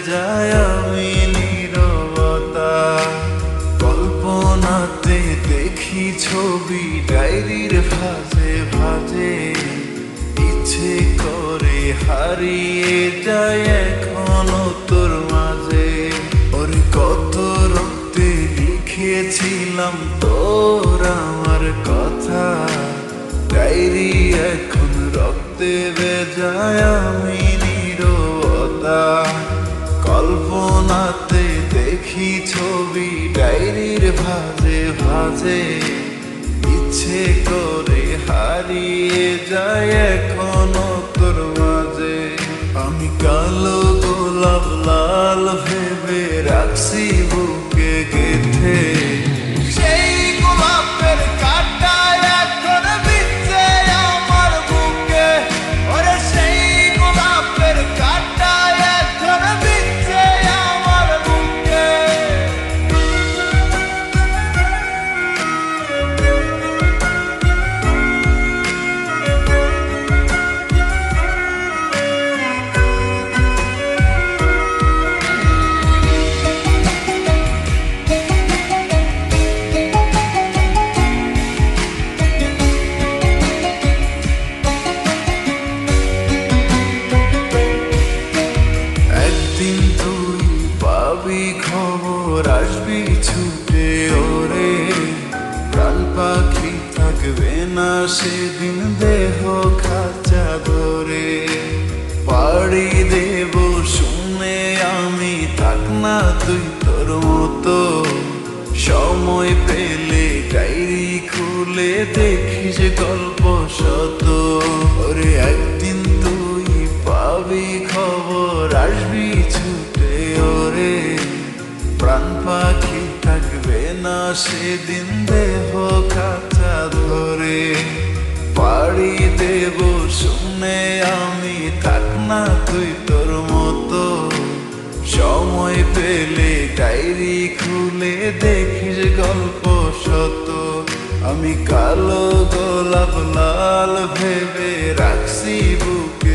যায় আমি নীরবতা। কল্পনাতে দেখি ছবি ডায়েরির ভাঁজে ভাঁজে, ইচ্ছে করে হারিয়ে যায় এখনো তোর মাঝে। ওরে কত রক্তে লিখেছিলাম তোর আমার কথা, ডায়েরি এখন রক্তে ভেজায় আমি নীরবতা। কল্পনাতে দেখি ছবি ডায়েরির ভাঁজে ভাঁজে, ইচ্ছে করে হারিয়ে যায় এখনো তোর মাঝে। আমি কালো গোলাপ লাল ভেবে রাখছি বুকে গেঁথে, সেই গোলাপের কাঁটা এখন বিচ্ছে আমার বুকে। ওরে সেই গোলাপের কাঁটা এখন বিচ্ছে আমার বুকে। একদিন তুই পাবি খবর, আসবি ছুটে ওরে। প্রাণ পাখি থাকবে না সেদিন দেহ খাঁচা ধরে। পাড়ি দেব শুনে আমি, থাক না তুই তোর মতো। সময় পেলে ডায়েরি খুলে দেখিস গল্প শত। ওরে একদিন তুই পাবি খবর, আসবি ছুটে ওরে। প্রাণ পাখি থাকবে না সেদিন দেহ খাঁচা ধরে। পাড়ি দেব শুনে আমি, থাক না তুই তোর মতো। সময় পেলে ডায়েরি খুলে দেখিস গল্প শত। আমি কালো গোলাপ লাল ভেবে রাখছি বুকে